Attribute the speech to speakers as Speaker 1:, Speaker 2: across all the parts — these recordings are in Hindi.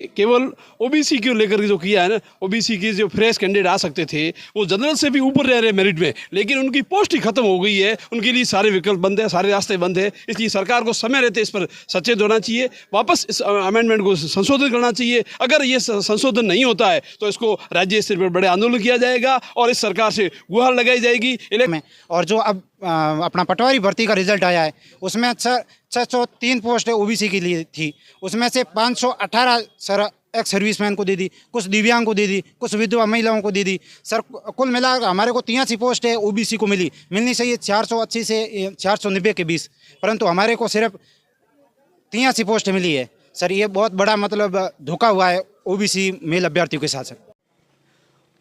Speaker 1: केवल ओबीसी को लेकर जो किया है ना, ओबीसी के जो फ्रेश कैंडिडेट आ सकते थे वो जनरल से भी ऊपर रह रहे मेरिट में, लेकिन उनकी पोस्ट ही खत्म हो गई है। उनके लिए सारे विकल्प बंद है, सारे रास्ते बंद है। इसलिए सरकार को समय रहते इस पर सचेत होना चाहिए, वापस इस अमेंडमेंट को संशोधित करना चाहिए। अगर ये संशोधन नहीं होता है तो इसको राज्य स्तर पर बड़े आंदोलन किया जाएगा और इस सरकार से गुहार लगाई जाएगी।
Speaker 2: और जो अब अपना पटवारी भर्ती का रिजल्ट आया है उसमें 603 पोस्ट ओबीसी के लिए थी, उसमें से 518 सर एक्स सर्विसमैन को दे दी, कुछ दिव्यांग को दे दी, कुछ विधवा महिलाओं को दे दी। सर कुल मिलाकर हमारे को 83 पोस्ट है ओबीसी को मिलनी चाहिए 480 से 490 के बीच, परंतु हमारे को सिर्फ 83 पोस्ट मिली है। सर ये बहुत बड़ा मतलब धोखा हुआ है ओबीसी मेल अभ्यर्थियों के साथ। सर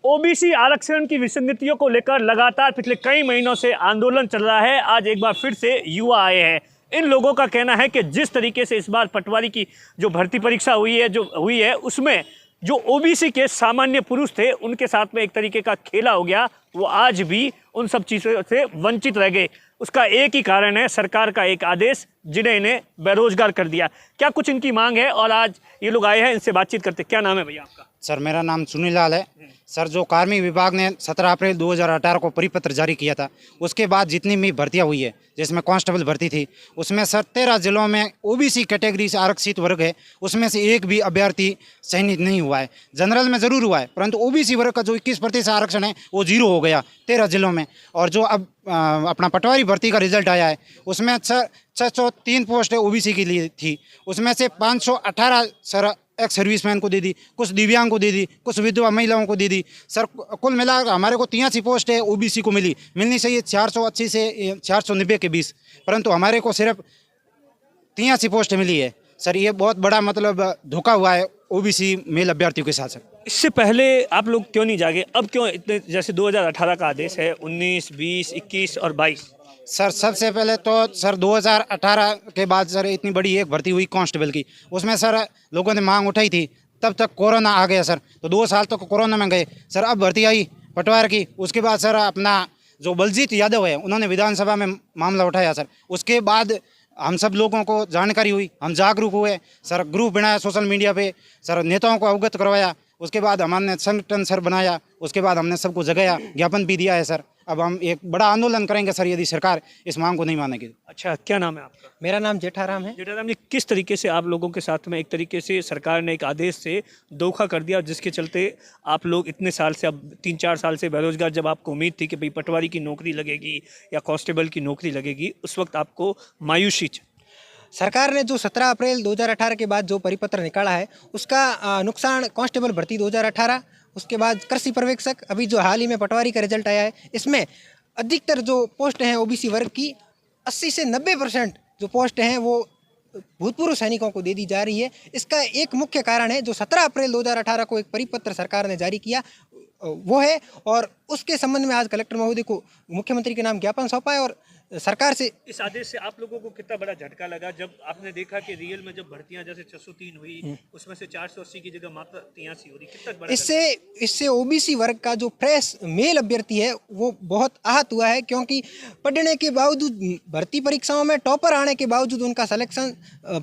Speaker 3: ओबीसी आरक्षण की विसंगतियों को लेकर लगातार पिछले कई महीनों से आंदोलन चल रहा है। आज एक बार फिर से युवा आए हैं। इन लोगों का कहना है कि जिस तरीके से इस बार पटवारी की जो भर्ती परीक्षा हुई है उसमें जो ओबीसी के सामान्य पुरुष थे उनके साथ में एक तरीके का खेला हो गया, वो आज भी उन सब चीज़ों से वंचित रह गए। उसका एक ही कारण है सरकार का एक आदेश जिन्हें इन्हें बेरोजगार कर दिया। क्या कुछ इनकी मांग है और आज ये लोग आए हैं, इनसे बातचीत करते। क्या नाम है भैया आपका?
Speaker 2: सर मेरा नाम सुनील लाल है। सर जो कार्मिक विभाग ने 17 अप्रैल 2018 को परिपत्र जारी किया था, उसके बाद जितनी भी भर्तियां हुई है जिसमें कांस्टेबल भर्ती थी उसमें सर 13 जिलों में ओबीसी कैटेगरी से आरक्षित वर्ग है उसमें से एक भी अभ्यर्थी चयनित नहीं हुआ है। जनरल में ज़रूर हुआ है परंतु ओबीसी वर्ग का जो 21% आरक्षण है वो 0 हो गया 13 जिलों में। और जो अब अपना पटवारी भर्ती का रिजल्ट आया है उसमें 603 पोस्ट ओबीसी के लिए थी, उसमें से 518 सर एक्स सर्विसमैन को दे दी, कुछ दिव्यांग को दे दी, कुछ विधवा महिलाओं को दे दी। सर कुल मिलाकर हमारे को 83 पोस्ट है ओबीसी को मिलनी चाहिए 480 से 490 के बीच, परंतु हमारे को सिर्फ 83 पोस्ट मिली है। सर ये बहुत बड़ा मतलब धोखा हुआ है ओबीसी मेल अभ्यर्थियों के साथ। सर
Speaker 3: इससे पहले आप लोग क्यों नहीं जागे? अब क्यों इतने, जैसे 2018 का आदेश है 19, 20, 21 और 22?
Speaker 2: सर सबसे पहले तो सर 2018 के बाद सर इतनी बड़ी एक भर्ती हुई कांस्टेबल की, उसमें सर लोगों ने मांग उठाई थी, तब तक कोरोना आ गया सर, तो 2 साल तक कोरोना में गए। सर अब भर्ती आई पटवार की, उसके बाद सर अपना जो बलजीत यादव है उन्होंने विधानसभा में मामला उठाया। सर उसके बाद हम सब लोगों को जानकारी हुई, हम जागरूक हुए, सर ग्रुप बनाया सोशल मीडिया पे, सर नेताओं को अवगत करवाया, उसके बाद हमने संगठन सर बनाया, उसके बाद हमने सबको जगाया, ज्ञापन भी दिया है। सर अब हम एक बड़ा आंदोलन करेंगे सर यदि सरकार इस मांग को नहीं मानेगी।
Speaker 3: अच्छा, क्या नाम है आपका?
Speaker 4: मेरा नाम जेठाराम है।
Speaker 3: जेठाराम जी, किस तरीके से आप लोगों के साथ में एक तरीके से सरकार ने एक आदेश से धोखा कर दिया जिसके चलते आप लोग इतने साल से, अब 3-4 साल से बेरोजगार, जब आपको उम्मीद थी कि भाई पटवारी की नौकरी लगेगी या कांस्टेबल की नौकरी लगेगी, उस वक्त आपको मायूसी?
Speaker 4: सरकार ने जो 17 अप्रैल 2018 के बाद जो परिपत्र निकाला है उसका नुकसान कांस्टेबल भर्ती 2018, उसके बाद कृषि पर्यवेक्षक, अभी जो हाल ही में पटवारी का रिजल्ट आया है इसमें अधिकतर जो पोस्ट हैं ओबीसी वर्ग की 80 से 90% जो पोस्ट हैं वो भूतपूर्व सैनिकों को दे दी जा रही है। इसका एक मुख्य कारण है जो 17 अप्रैल 2018 को एक परिपत्र सरकार ने जारी किया वो है, और उसके संबंध में आज कलेक्टर महोदय को मुख्यमंत्री के नाम ज्ञापन सौंपा है। और सरकार से
Speaker 3: इस आदेश से आप लोगों को कितना बड़ा झटका लगा जब आपने देखा कि रियल में जब भर्तियां जैसे 603 हुई उसमें से 480 की जगह मात्र 83 हो रही? कितना बड़ा
Speaker 4: इससे ओबीसी वर्ग का जो फ्रेश मेल अभ्यर्थी है वो बहुत आहत हुआ है, क्योंकि पढ़ने के बावजूद भर्ती परीक्षाओं में टॉपर आने के बावजूद उनका सिलेक्शन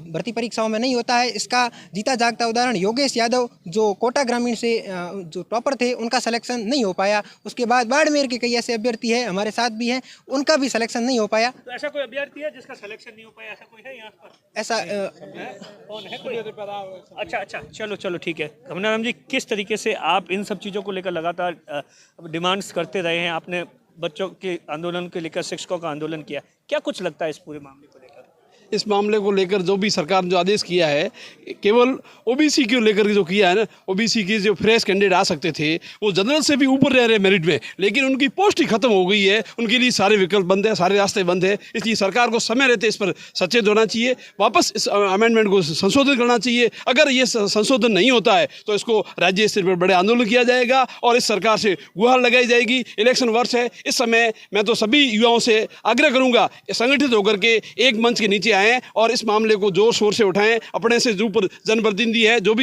Speaker 4: भर्ती परीक्षाओं में नहीं होता है। इसका जीता जागता उदाहरण योगेश यादव जो कोटा ग्रामीण से जो टॉपर थे उनका सिलेक्शन नहीं हो पाया। उसके बाद बाड़मेर के कई ऐसे अभ्यर्थी हैं हमारे साथ भी हैं, उनका भी सिलेक्शन नहीं हो पाया।
Speaker 3: तो ऐसा कोई अभ्यर्थी है जिसका सिलेक्शन नहीं हो पाया? ऐसा कोई है यहाँ पर?
Speaker 4: ऐसा
Speaker 3: कौन है कोई? अच्छा, चलो ठीक है। कमनाराम जी, किस तरीके से आप इन सब चीज़ों को लेकर लगातार डिमांड्स करते रहे हैं? आपने बच्चों के आंदोलन को लेकर, शिक्षकों का आंदोलन किया, क्या कुछ लगता है इस पूरे मामले को लेकर?
Speaker 1: इस मामले को लेकर जो भी सरकार ने जो आदेश किया है, केवल ओबीसी को लेकर जो किया है ना, ओबीसी के जो फ्रेश कैंडिडेट आ सकते थे वो जनरल से भी ऊपर रह रहे मेरिट में, लेकिन उनकी पोस्ट ही खत्म हो गई है। उनके लिए सारे विकल्प बंद है, सारे रास्ते बंद है। इसलिए सरकार को समय रहते इस पर सचेत होना चाहिए, वापस इस अमेंडमेंट को संशोधित करना चाहिए। अगर ये संशोधन नहीं होता है तो इसको राज्य स्तर पर बड़े आंदोलन किया जाएगा और इस सरकार से गुहार लगाई जाएगी। इलेक्शन वर्ष है, इस समय मैं तो सभी युवाओं से आग्रह करूंगा संगठित होकर के एक मंच के नीचे आएँ और इस मामले को जोर शोर से उठाएं। अपने से जो ऊपर जनप्रतिनिधि है, जो भी